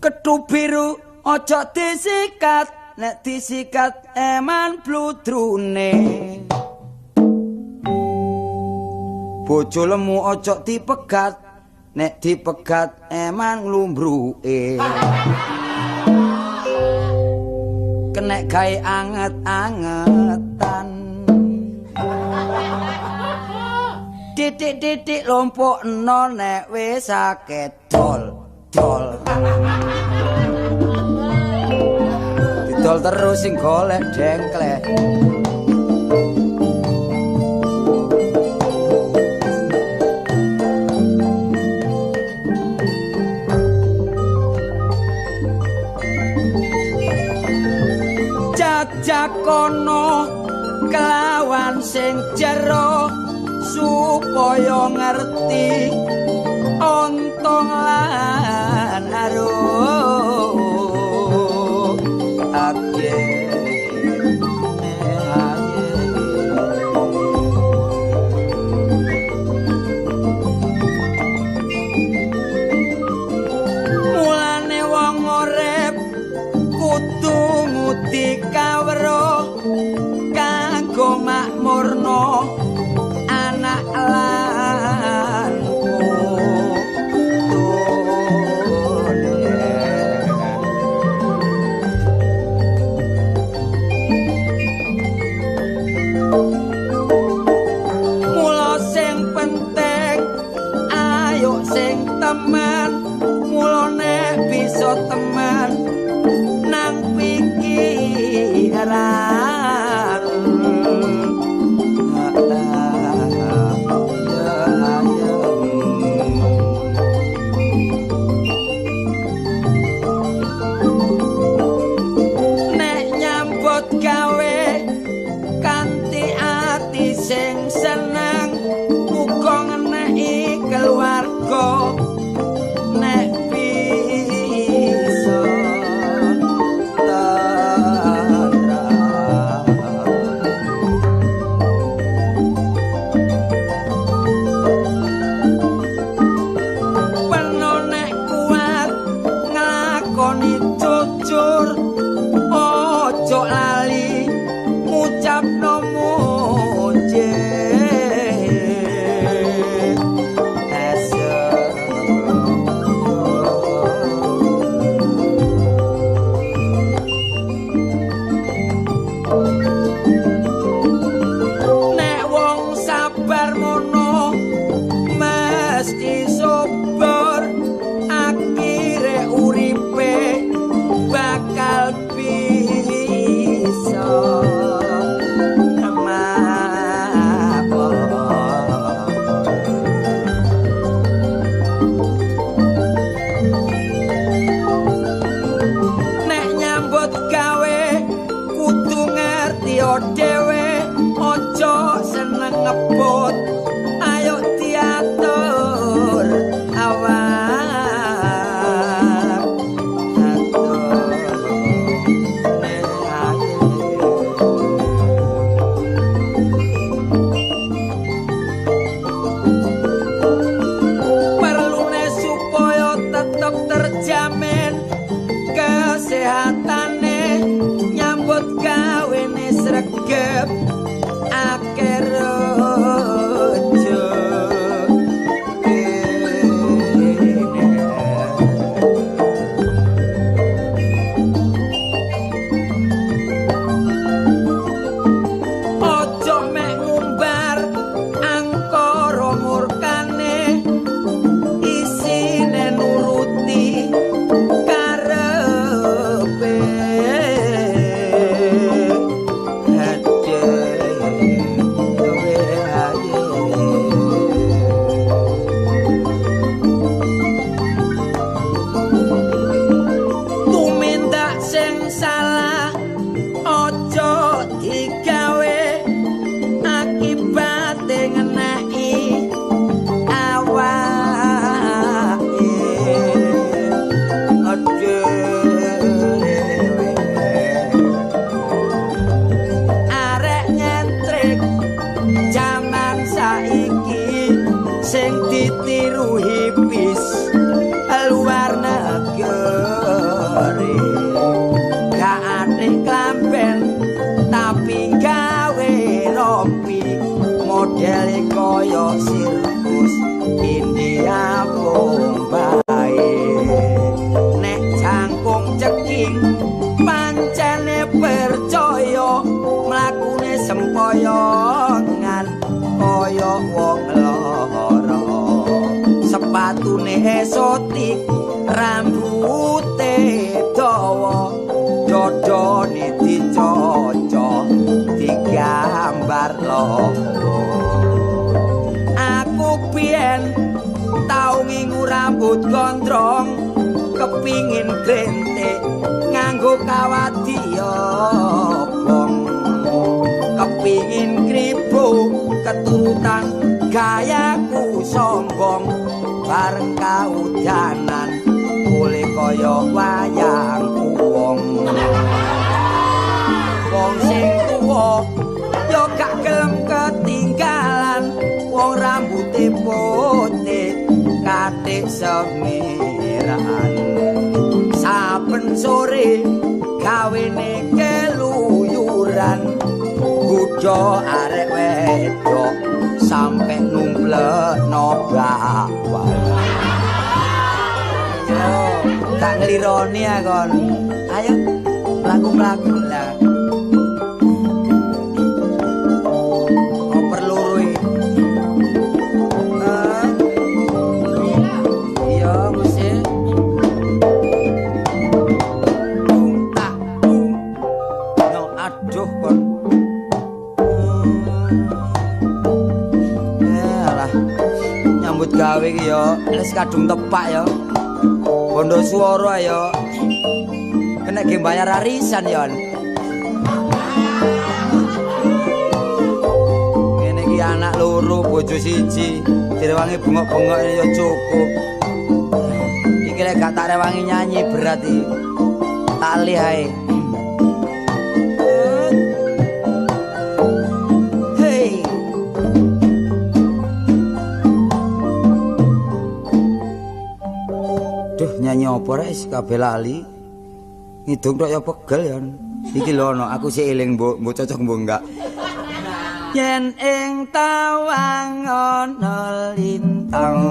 Kethu biru ojo disikat, nek disikat eman bludrune. Bojo lemu ojo dipegat, nek dipegat eman nglumbruke. Kenek gawe anget-angetan. Titik-titik lompokno nek wis akedol. Dol didol terus sing golek dengklek. Jajakono kelawan sing jero supaya ngerti ontong lan aruh mulane wong urip kudu ngudi kawruh kanggo makmurno anak lan teman mulane bisa teman nang pikiran nek nyambut gawe kanthi ati sing seneng uga ngeneki keluarga. Bakal ing pancene percaya mlakune sempoyongan kaya wong lara sepatune esotik rambute dawa dodone dicocok digambar loro aku biyen tau ngingu rambut gondrong kepingin grentik nganggo kawadya bong kepingin kribo keturutan gayaku sombong bareng kaudanan boleh kaya wayang wong wong sing tuwa yo gak gelem ketinggalan wong rambuté putih katik semiran saben sore gawene keluyuran kudo arek wedok sampe numplekno bakwan yo gak nglironi akon ayo mlaku-mlaku lah gawe iki ya wis kadung tepak ya bondo swara ya kena ge bayar arisan ya ngene iki anak loro bojo siji direwangi bengok-bengok ya cukup iki lek gak tak rewangi nyanyi berat iki tali ae nyanyi apa rek kabeh lali ngidung tok ya pegel ya iki lho ono aku sik eling mbok cocok mbok enggak yen ing tawang ana lintang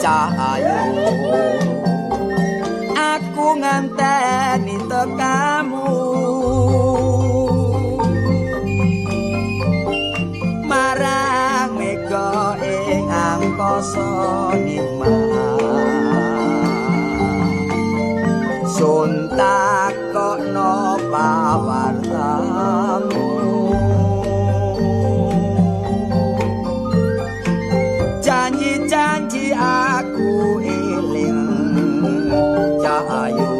cahayu aku nganteni tekamu marang mega ing angkasa sun takokno pawartamu janji-janji aku eling cahayu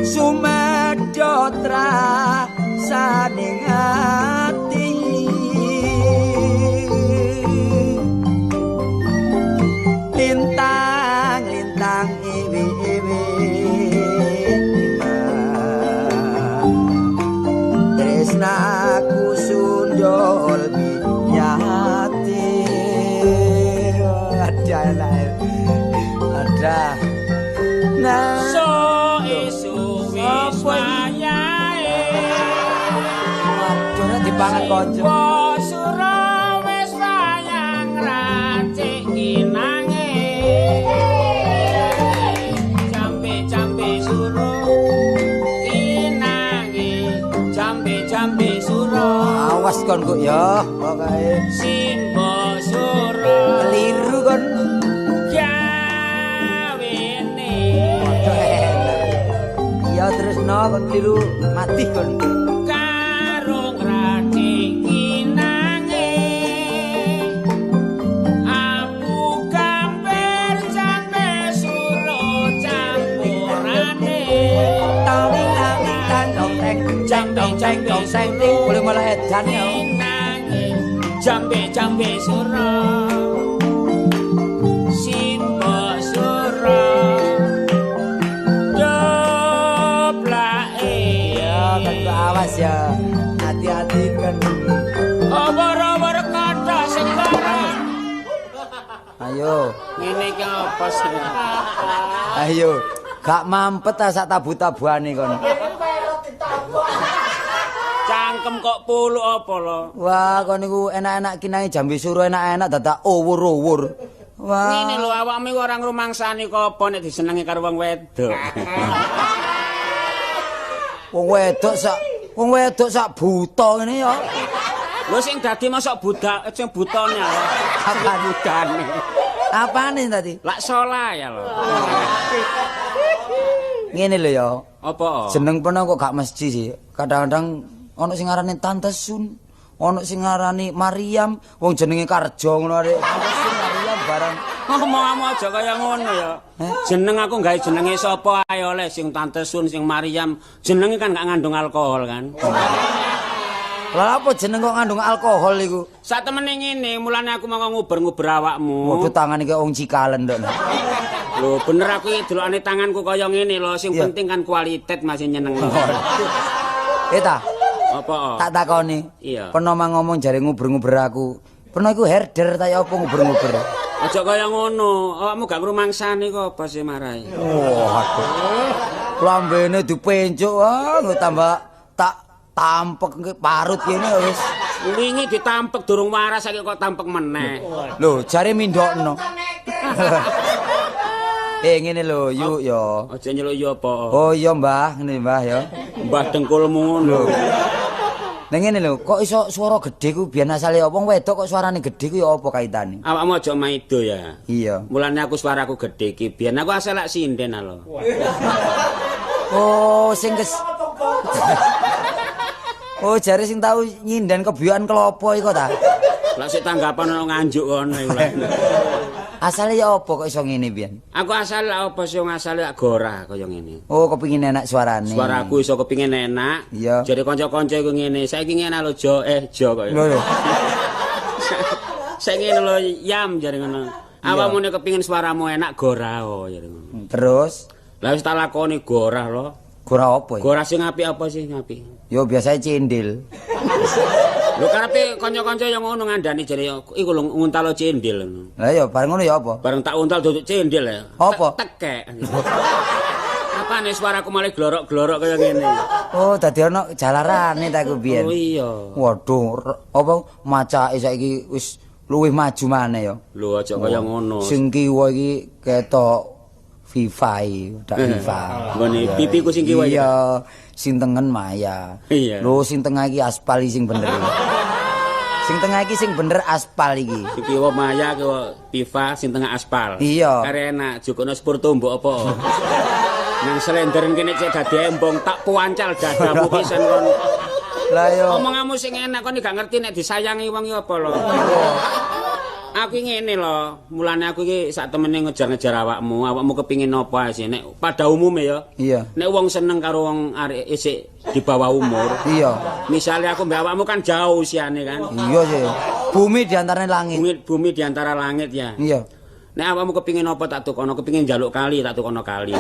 sumedhot rasaning ati lintang-lintang iwi-iwi tresnaku sundol binyati ada nah so isu wis wayahe waduh dipangan kanca sura wis wayang racik inange jambe-jambe sura inange jambe-jambe sura awas kon kok ya pokoke simba sura keliru kon ya terus no kon keliru mati kon karo ngracik inange apu gambar jambe suro campurane tawing dong teng dong teng boleh malah edan ya jambe suro simba suro awas ya hati-hati kan obor-obor kata sekarang ayo ngene iki apa sih ayo gak mampet ta sak tabu-tabuane kon cangkem kok puluk apa lo wah kon niku enak-enak kinange jambe suro enak-enak dadak owur-owur Wah. Ngene lho awakmu iku ora ngrumangsani kok apa nek disenengi karo wong wedok. Wong wedok sak buta ngene ya. Lho sing dadi mosok budak sing butone ya. Apa budane? Apane tadi? Lak salah ya lho. Ngene lho ya. Apa? Jeneng peno kok gak mesti sih. Kadang-kadang ana sing ngarani Tante Sun, ana sing ngarani Mariam, wong jenenge Karjo ngono arek. Tante Sun Mariam barang. Ngomongmu aja kaya ngono ya. Jeneng aku gawe jenenge sapa ae oleh sing Tante Sun, sing Mariam. Jenenge kan gak ngandung alkohol kan. Lah apa jeneng kok ngandung alkohol iku? Sak temene ngene, mulane aku mau nguber-nguber awakmu. Waduh tangan iki wong Cikalen ndok. Lho bener aku iki delokane tanganku kaya ngene lho, sing penting kan kualitas masih nyeneng. Ta. Apa? Tak takoni. Iya. Peno mang ngomong jare nguber-nguber aku. Peno iku herder ta ya apa nguber-nguber? Aja kaya ngono, awakmu gak ngrumangsani kok apa sih marai. Waduh. Lambene dipencuk nggo tambah tak tampek parut kene wis. Wingi ditampek durung waras saiki kok tampek meneh. Lho, jare mindokno. Ngene lho, yuk ya. Aja nyeluk yo apa. Oh iya, Mbah, ngene Mbah ya. Mbah dengkulmu ngono. Ning ngene lho, kok iso swara gedhe ku biyen asale wong wedok kok suarane gedhe ku ya apa kaitane? Awakmu aja maido ya. Iya. Mulane aku suaraku gedhe iki, biyen aku asal lak sinden lho. Oh, sing Oh, jare sing tau nyinden kebiyokan klopo iku ta? Lah sik tanggapan ono nganjuk kono iku. Asale ya apa kok iso ngene biyen? Aku asal apa sih wong asale lak gorah kaya ngene. Oh, kepengin enak suarane. Suaraku iso kepingin enak. Iya. Jadi kanca-kanca iku ngene, saiki ngene lho Jo kok. Lho. Saiki ngene lho Yam jare ngono. Awakmu nek kepingin suaramu enak gorah jare ngono. Terus Lah wis tak lakoni gorah lho. gora apa ya? Gorah sing apik apa sih apik? Yo biasanya cendil. Lho karepe kanca-kanca yang ngono ngandani jare iku lho nguntalo cendil. Lah ya bareng ngono ya apa? Bareng tak untal duduk cendil ya. Apa? Tekek. Apane suaraku malah glorok-glorok kaya ngene. Oh, dadi ana jalarane ta iku biyen. Oh iya. Waduh, apa macake saiki wis luwih maju maneh ya. Lho aja kaya ngono. Sing kiwa iki ketok FIFA dak FIFA. Nggone pipiku sing kiwa iki. Iya, sing tengen Maya. Iya. Lho sing tengah iki aspal iki sing bener. Sing tengah iki sing bener aspal iki. Sing kiwa Maya kiwa pipa sing tengah aspal. Iya. Kare enak jukune sepur tumbuk apa. Nang slenderen kene cek dadi embong tak puancal dadamu pisan kon. Lah yo. Omonganmu sing enak kon gak ngerti nek disayangi wong iki apa lho. Aku ngene lho, mulane aku iki sak temene ngejar-ngejar awakmu kepingin apa sih nek pada umume ya. Iya. Nek wong seneng karo wong arek isik di bawah umur. Iya. Misalnya aku mbak awakmu kan jauh usiane kan. Iya sih. Bumi di antara langit. Bumi di antara langit ya. Iya. Nek awakmu kepingin apa tak tukono, kepingin njaluk kali tak tukono kali.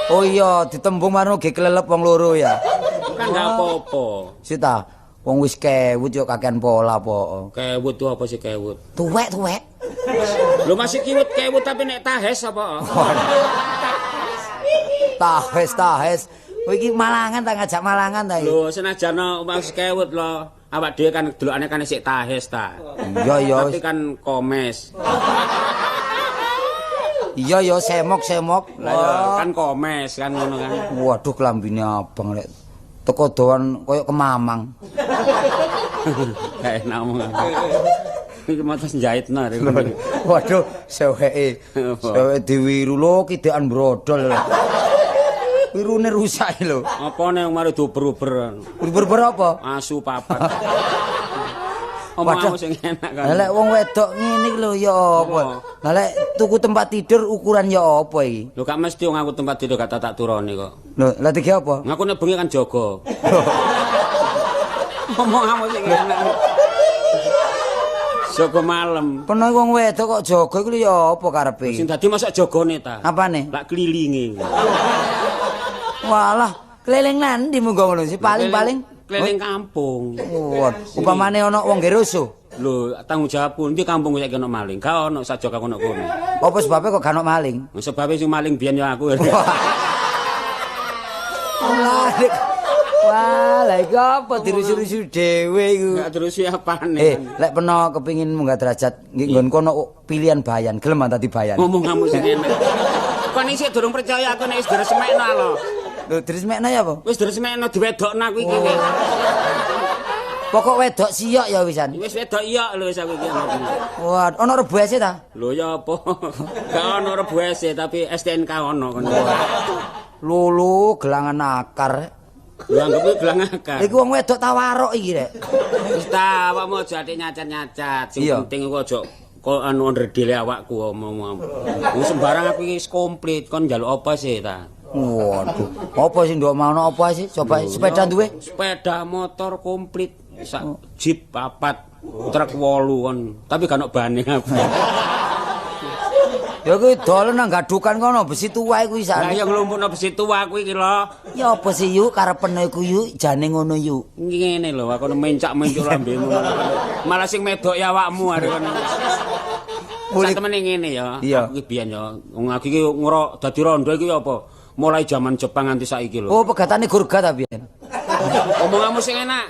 Oh iya, ditembung marno ge kelelep wong loro ya. Kan gak apa-apa. Sita, wong wis kewut yo kakean pola po. Kewut tuh apa sih kewut? Tuwek. Lu masih kewut tapi nek tahes apa? Tahes. Kowe iki Malangan ta ngajak Malangan ta iki? Lho senajan masih kewut lo. Awak dhewe kan delokane kan isik tahes ta. Iya. Tapi kan komes. Iya semok. Lah ya kan komes kan ngono kan. Waduh kelambine abang lek. Teko doan koyo kemamang. Kayak enak omongan. Iki matos njahitno rek. Waduh, seweke. Seweke diwiru lho kidekan brodol. Wirune rusak lho. Apane mari duber-uber. Uber apa? Asu papat. Omonganmu sing enak kan. Lah lek wong wedok ngene iki lho ya apa? Lah lek tuku tempat tidur ukuran ya apa iki? Lho gak mesti wong aku tempat tidur kata tak turone kok. Lho, lah iki apa? Ngaku nek bengi kan jaga. Omonganmu sing enak. Jaga malam. Peno wong wedok kok jaga iku ya apa karepe? Sing dadi masak jagane ta. Apane? Lak klilinge. Walah, keliling nandi munggo ngono sih paling-paling keliling kampung. Waduh, upamane ana wong geroso. Lho, tanggung jawabku ndi kampung saiki ana maling. Gak ono sajak aku ono kono. Apa sebabnya kok gak ono maling? Sebabe sing maling biyen ya aku. Wah, lha iki apa dirusu-rusu dhewe iku? Enggak terus apane. Lek peno kepengin munggah derajat nggih nggon kono pilihan bayan, gelem tadi bayan. Ngomong kamu sing enak. Kon isih durung percaya aku nek wis diresmekno lho. Lho diresmekno ya apa? Wis diresmekno diwedokno aku iki. Pokok wedok siyok ya wisan. Wis wedok iya lho wis aku iki. Wah, ono rebuese ta? Lho ya apa? Gak ono rebuese tapi STNK ono kon. Lulu gelangan akar. Lho anggap iki gelang akar. Iku wong wedok tawaruk iki rek. Wis ta, awakmu aja atik nyacat-nyacat. Sing Iya. penting iku aja kok anu ndredele awakku omong. Wong sembarang aku iki komplit kon njaluk apa sih ta? Waduh, apa sih ndok mau apa sih? Coba sepeda duwe? Sepeda motor komplit, sak jeep 4, truk 8 kon. Tapi gak ono bane aku. Ya kuwi dolen nang gadukan kono besi tua iku Lah isane. ya nglumpukno besi tua aku iki lho. Ya apa sih yuk karepene iku yuk jane ngono yuk. Ngene lho aku mencak-mencuk lambemu. Malah sing medok ya awakmu arek kono. Sak temene ngene ya. Iya. Aku iki biyen ya. Wong aku iki dadi rondo iki apa? Mulai zaman Jepang nganti saiki lho. Oh, pegatane gurga ta biyen. Omonganmu sing enak.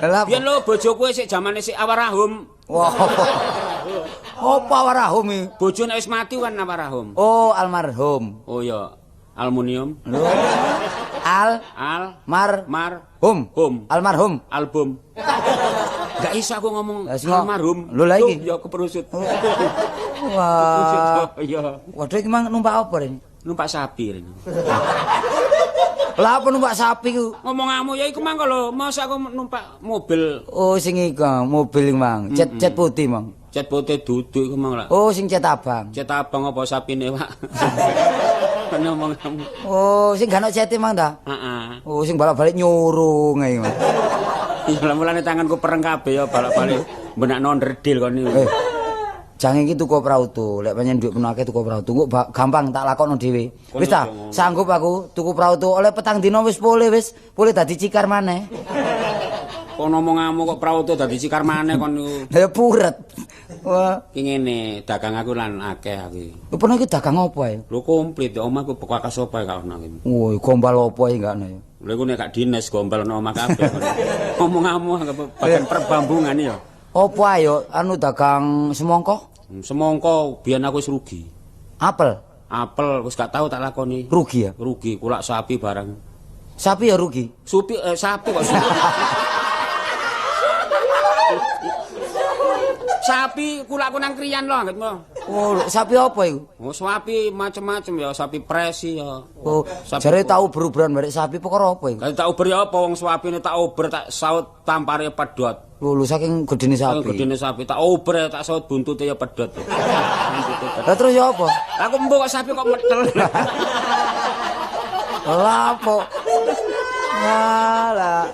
Lah Biyen lho bojoku sik zamane sik awarahum. wah. Apa warahum iki? Bojo nek wis mati kan awarahum. Oh, almarhum. Oh ya, aluminium. Lho. Al Mar hum. hum Almarhum. album. Gak iso aku ngomong Lah, sing ngomong. almarhum. Lho, lah iki? Tuh, ya keperusut. Wah. Ya, Waduh iki mang numpak apa ini? numpak sapi rene. Lah apa numpak sapi ku? Ngomonganmu ya iku mang lho, masa aku numpak mobil Oh, sing iku mobil iki mang, cet putih mang. cat putih duduk iku mang lah. Oh, sing cet abang. Cet abang apa sapine, Pak? Ngomonganmu. Oh, sing gak ono cete mang ta? Heeh. Oh, sing balak-balik nyurung ae. Mang. Ya mulane tanganku pereng kabeh ya balak-balik benakno ndredil kon iki. Jange iki tuku prauto, lek pancen dhuwit peno akeh tuku prauto, kok gampang tak lakokno dhewe. Wis ta, sanggup aku tuku prauto oleh petang dina wis pulih dadi cikar maneh. Kok ngomonganmu kok prauto dadi cikar maneh kon niku. Lah ya puret. Wah, Ki ngene, dagang aku lan akeh aku. lho peno iki dagang apa ya? Lho komplit ya omahku bekas apa gak ono iki. Woi, gombal apa iki gak ono ya? Lha iku nek gak dinas gombal ono omah kabeh. Ngomonganmu bagian perbambungan ya. Apa ayo anu dagang semongko? Semongko biyen aku wis rugi. Apel Apel wis gak tau tak lakoni. rugi ya? Rugi kulak sapi barang. Sapi ya rugi. Sapi kok supi. Sapi kulakku nang kriyan lho anggitmu. Oh, sapi apa iku? Oh, sapi macem-macem ya, sapi presi ya. Oh, Sapi jare tau beruberan barek sapi perkara apa iku? Kalau tak uber ya apa wong swapine tak uber tak saut tampare pedhot. Lho saking gedene Sapi. sapi. Gedene sapi tak uber tak saut buntute ya pedhot. Lah terus ya apa? Aku mbok kok sapi kok metel. Lah apa? Walah.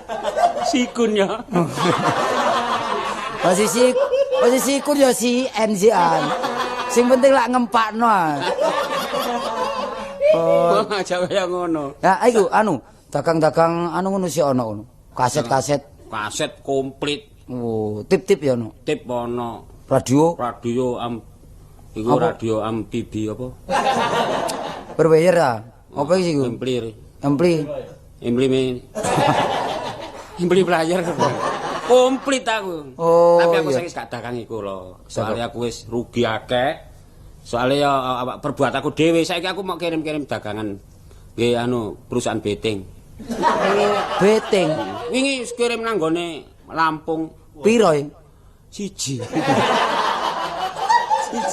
Sikun ya. Masih sikur ya si NZan. Sing penting lak ngempakno. Oh, aja kaya ngono. Nah, iku anu, dagang-dagang anu ngono sih ono ngono. Kaset-kaset. Kaset komplit, Oh, tip-tip ya ono. tip ono, Radio radio iku Apa? radio amfibi apa? berbayar ta? Apa iki iku? Amplir. Ampli. Embleme. Embli player. Komplit aku. Oh, Tapi aku iya. saiki gak dagang iku lho. Soale aku wis rugi akeh. Soale ya perbuat aku dhewe. Saiki aku mau kirim-kirim dagangan nggih anu perusahaan betting. Beteng. Wingi kirim nang gone Lampung Piro iki? siji.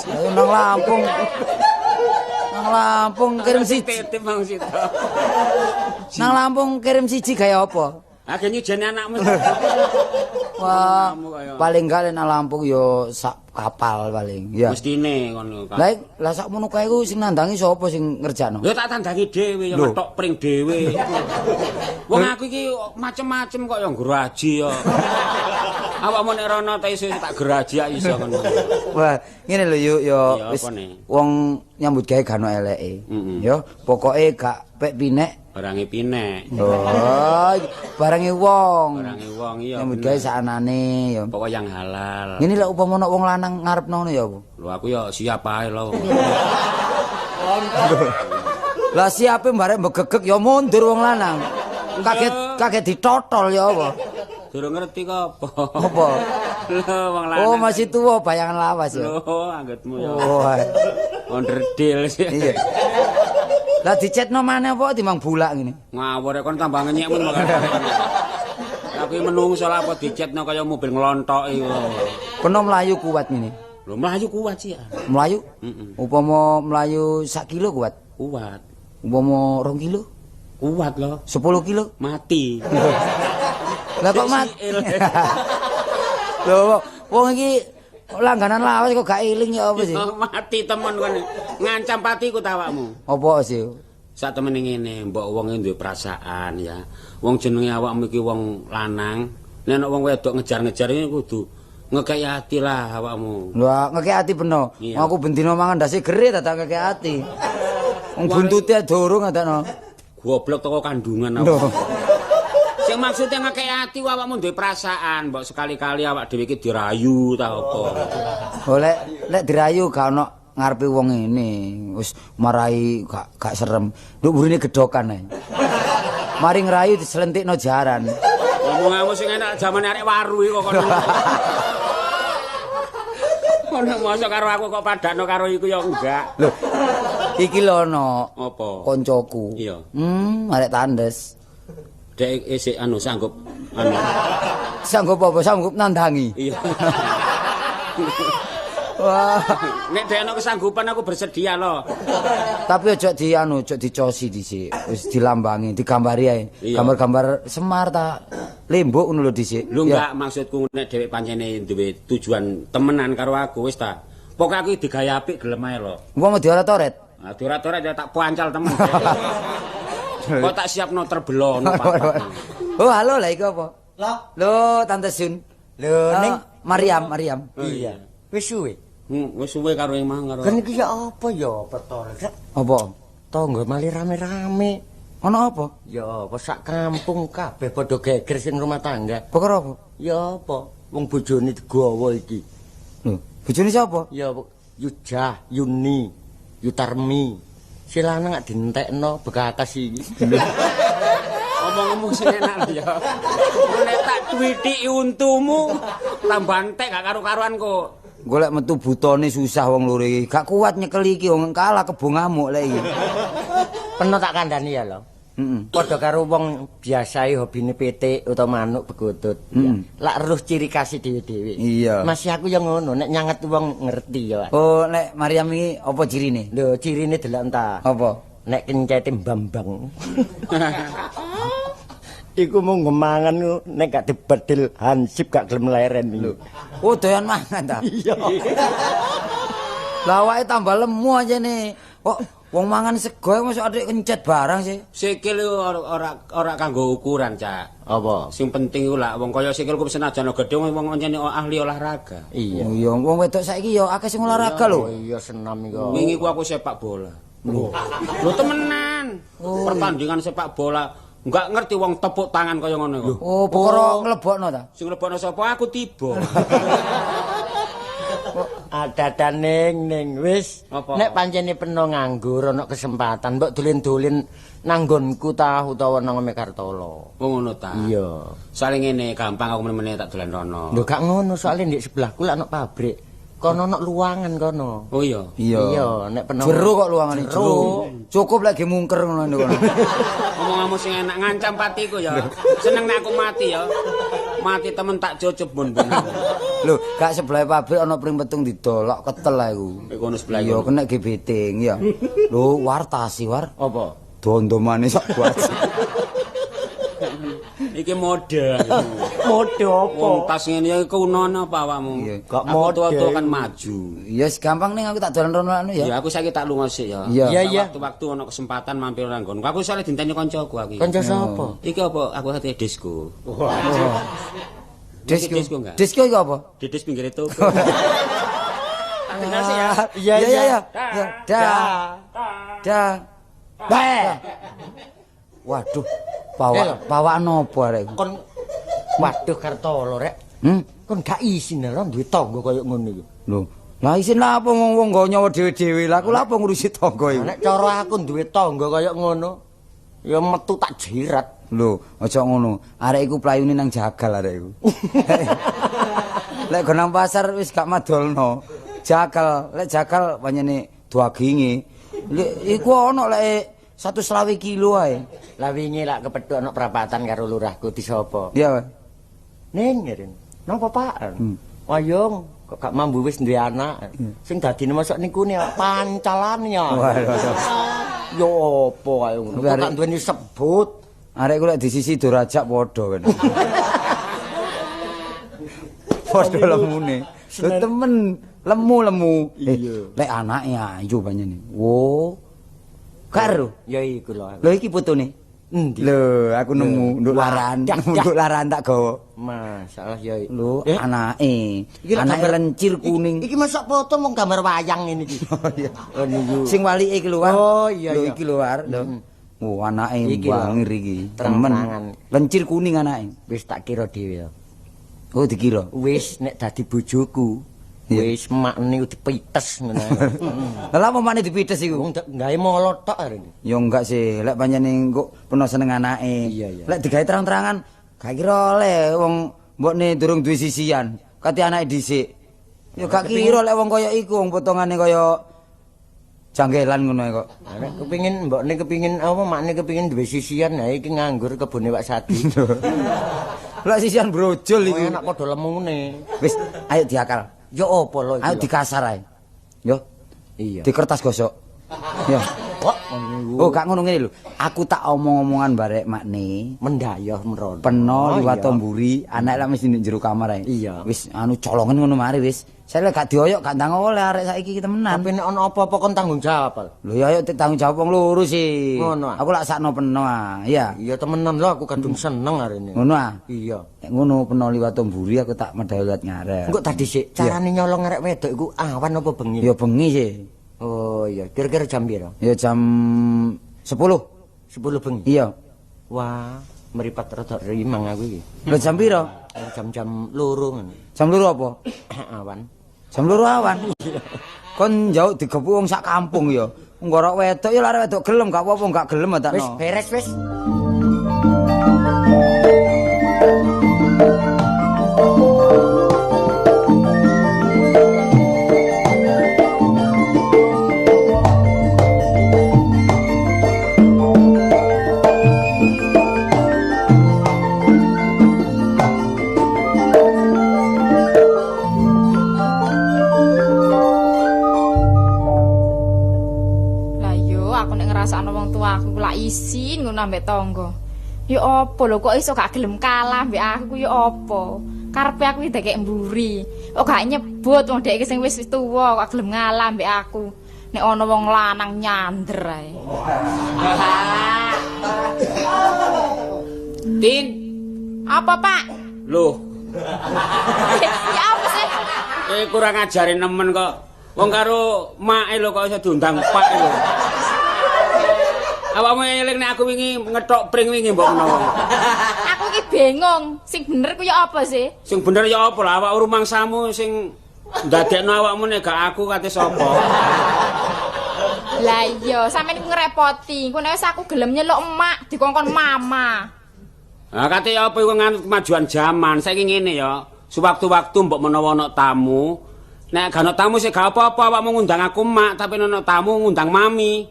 Ayo nang Lampung. Nang Lampung kirim siji. Titip Mang Sito. Nang Lampung kirim siji gaya apa? Age nyujeni anakmu. Wah, Kamu kaya- paling gak nang Lampung yo sak kapal paling. Ya. Mestine ngono kan. Lah sakmono kae ku sing nandangi sapa sing ngerjakno? Lho tak tandangi dhewe ya Lho. metok pring dhewe. Wong aku iki macem-macem kok ya ngraji ya. Awakmu nek rono ta iso tak geraji ya iso ngono. Wah, ngene lho yuk yo Iya, wis apa nih? wong nyambut gawe gak ono eleke. Mm-mm. Yo, pokoke gak pek pinek. Barange pinek. Oh, barange wong. Barange wong iya. Nyambut bener. gawe saknane yo. Pokok yang halal. Ngene lek upama ono wong lanang ngarepno ngono ya apa? Lho aku ya siap ae lho. Lah siape barek mbegegek ya mundur wong lanang. Kaget kaget ditotol ya apa? Durung ngerti kok apa. Apa? Lho wong lanang. Oh, masih tua bayangan lawas ya. Lho, anggitmu ya. Oh. Onderdil sih. Iya. Lah dicetno maneh apa timbang bulak ngene? Ngawur kon tambah ngenyek men makane. Aku menungso lah apa dicetno kaya mobil nglontoki. Kena mlayu kuat ngene. Lho mlayu kuat sih. Mlayu? Upama mlayu 1 kilo kuat. Kuat. Upama 2 kilo? Kuat loh. 10 kilo? Mati. Lah kok mati? Lho, wong iki langganan lawas kok gak eling ya apa sih? Mati temen kon. Ngancam patiku ta awakmu. Apa sih? Sak temene ngene, mbok wong duwe perasaan ya. Wong jenenge awakmu iki wong lanang, nek ana wong wedok ngejar-ngejar iki kudu ngekeki ati lah awakmu. Lah ngekeki ati beno. Iya. Aku bendino mangan ndase gere tak ngekeki ati. Wong buntute durung adakno. Goblok teko kandungan Lho. awak. Sing maksudnya ngekeki ati awakmu duwe perasaan, mbok sekali-kali awak dhewe iki dirayu ta apa. Oh lek dirayu gak ono ngarepe wong ngene. Wis marai gak serem. Nduk burine gedokan ae. Mari ngrayu diselentikno jaran. Ngomong-ngomong sing enak jaman arek waru iki kok kono. Kono mosok karo aku kok padakno karo iku ya enggak. Lho. Iki lho ono Apa? koncoku. Iya. Arek tandes. Dek isik sanggup Sanggup apa? Sanggup nandangi. Iya. Wah. Nek dek ana kesanggupan aku bersedia loh. Tapi ojo dicosi dhisik. Wis dilambangi, digambari ae. Iya. Gambar-gambar Semar ta Lembuk ngono lho dhisik. Lu enggak maksudku nek dhewek pancene duwe tujuan temenan karo aku wis ta. Pokoke aku digaya apik gelem ae lho. Wong dioret-oret. Nah, durat-durat ya tak pancal temen. Kok tak siapno terbelono Oh, halo lah iku apa? Lho, Tante Sun. Lho ning Mariam. iya. Wis suwe. Wis suwe karo emang karo. Kan iki ya apa ya petol. Apa? Tangga mali rame-rame. Ono apa? Ya apa sak kampung kabeh padha geger sing rumah tangga. Perkara apa? Ya apa wong bojone digawa iki. Lho, bojone sapa? Ya apa Yujah, Yuni, Yutarmi. Si lanang gak dientekno bekakas iki. Ngomong-ngomong sing enak ya. Nek tak twiti untumu tambah entek gak karo-karuan kok. Golek metu butone susah wong loro iki. Gak kuat nyekel iki wong kalah kebo ngamuk lek iki. Peno tak kandhani ya lho. Heeh. Padha karo wong biasae hobine petik utawa manuk begotut. Lak eruh ciri khas dhewe-dhewe. Iya. Masih aku ya ngono, nek nyanget wong ngerti ya. Oh, nek Mariam iki apa cirine? Lho, cirine delok entah. Apa? Nek kencete Bambang. Iku mau ngemangan nek gak dibedil hansip gak gelem leren lho. Oh, doyan mangan ta? Iya. Lah awake tambah lemu aja nih. Kok wong mangan sego mosok adik kencet barang sih. Sikil ora kanggo ukuran, Cak. Apa? Sing penting iku lak wong kaya sikilku senajan gedhe wong pancen ahli olahraga. Iya. Oh iya, wong wedok saiki ya akeh sing olahraga lho. Oh iya senam iku. Wingi ku aku sepak bola. Lho temenan. Pertandingan sepak bola. Enggak ngerti wong tepuk tangan kaya ngono kok. Oh, perkara nglebokno ta? Sing lebokno sapa aku tiba. Ada ning wis. Apa? Nek pancene peno nganggur ana kesempatan mbok dolen-dolen nanggonku ta utawa nang Mekartolo. Wong ngono ta. Iya. Saling ngene gampang aku meneh tak dolan rono. Lho gak ngono soalnya di sebelahku lak ana pabrik. Kono ana luangan kono. Oh iya. Iya, nek peno Jero kok luangane jero. Cukup lagi mungker ngono kono. Ngomong-ngomong sing enak ngancam patiku ya. Seneng nek aku mati ya. Mati temen tak cocok bon-bon. Lho, gak sebelah pabrik ana pring petung didolok ketel ae ku. Kono sebelah Iya, iku. kena gebeting ya. Lho, wartasi war. apa? Dondomane sak kuat. Iki mode. Mode Wong apa? tas ngene iki kunon apa awakmu? Iya. Gak Aku mode. tua-tua kan maju. Ya gampang ning aku tak dolan rono anu ya. Ya aku saiki tak lunga sik ya. Iya. Iya, iya. Waktu-waktu ana kesempatan mampir nang nggonku. Aku soalnya dinteni kancaku aku iki. Kanca sapa? Iki apa? Aku hati disco. Disco. Disco enggak? Disco iku apa? Didis pinggir itu. Tinggal sih ya. Iya, Ya iya. ya. Ya. Da. Bae. Waduh. Pawak nopo arek. Kon waduh Kartolo rek. Kon gak isin lho duwe tangga kaya ngono iku. Lho, lah isin apa wong nggo nyawa dhewe-dhewe. Lah aku lha apa ngurusi tangga iku? Nek cara aku duwe tangga kaya ngono. Ya metu tak jirat. Lho, aja ngono. Arek iku playune nang jagal arek iku. Lek go nang pasar wis gak madolno. Jagal, lek jagal pancene duaginge. Lek iku ana lek 120 kilo ae. Lah wingi lak kepethuk ana prapatan karo lurahku di sapa? Iya, Pak. Ning ngene. Nang papakan. Wayung kok gak mambu wis duwe anak. Sing dadine mosok niku ne pancalan ya. Waduh. Yo apa kaya ngono. Kok gak duweni sebut. Arek ku lek di sisi durajak padha kan. Padha lemune. Lho temen lemu-lemu. Lek anake ayu pancene. Wo. Karo. Ya iku lho. Lho iki fotone. Endi? Lho, aku nemu nduk laran. Nduk laran tak gawa. Masalah ya. Lho, anake. Anake lencir kuning. Iki masuk foto mung gambar wayang ngene iki. Oh iya. Oh niku. Sing walike iki lho, War. Oh iya Lho iya. iki lho, War. Lho. Oh, anake Iki lho. bangir iki. Terang-terangan. Lencir kuning anake. Wis tak kira dhewe ya. Oh, dikira. Wis nek dadi bojoku. Wis makne dipites ngono. Lah apa maneh dipites iku? Wong gawe molot tok arene. Ya enggak sih, lek pancene kok peno seneng anake. Iya, iya. Lek digawe terang-terangan, gak kira oleh wong mbokne durung duwe sisian. Kate anake dhisik. Ya gak kira lek wong kaya iku, wong potongane kaya janggelan ngono kok. Nek kepengin mbokne kepengin apa makne kepengin duwe sisian ha iki nganggur kebune Pak Sadi. Lek sisian brojol Oh, iku. enak padha lemune. Wis, ayo diakal. Ya apa lho iki? Ayo dikasar ae. Yo, Iya. di kertas gosok. Yo. Kok Oh, gak ngono ngene lho. Aku tak omong-omongan barek makne. mendayoh merono. Peno liwat iya. tomburi, anak lek mesti ndek jero kamar ae. Iya. Wis anu colongan ngono mari wis. Saya lek gak dioyok gak ndang oleh arek saiki temenan. Tapi nek ana apa-apa kon tanggung jawab, Pak. Lho ya ayo tanggung jawab wong loro sih. Ngono, ah. Aku lak sakno peno ah. Iya. Iya temenan lho aku kadung seneng arene. Ngono ah. Iya. Nek ngono peno liwat tomburi aku tak medal liwat ngarep. Engko tadi sik carane nyolong arek wedok iku awan apa bengi? Ya bengi sih. Oh iya, kira-kira jam piro? Ya jam 10. 10 bengi. Iya. Wah, meripat rada rimang aku iki. Lho jam piro? Jam-jam loro ngono. Jam loro apa? Awan. Jam loro awan. Kon jauh digepu wong sak kampung ya. Nggorok wedok ya arek wedok gelem gak apa-apa gak gelem tak Wis beres wis. Lah yo aku nek ngrasakno wong tuaku lak isin ngono ambek tangga. Ya apa lho kok iso gak gelem kalah mbek aku ya apa? Karepe aku iki dekek mburi. Kok gak nyebut wong dek iki sing wis tuwa kok gelem ngalah mbek aku. Nek ana wong lanang nyander ae. Tin, Apa, Pak? loh, Ya apa sih? kurang ajarin nemen kok. Wong karo make lho kok iso diundang Pak lho. Awakmu eling nek aku wingi ngethok pring wingi mbok menawa. Aku iki bingung. Sing bener ku ya apa sih? Sing bener ya apa lah awak rumangsamu sing ndadekno awakmu nek gak aku kate sapa? Lah iya, sampeyan iku ngrepoti. Ku nek wis aku gelem nyeluk emak dikongkon mama. Nah, kate apa iku nganut kemajuan zaman. Saiki ngene ya. Sewaktu-waktu mbok menawa ana tamu, nek gak ana tamu sih gak apa-apa awakmu ngundang aku mak, tapi nek ana tamu ngundang mami.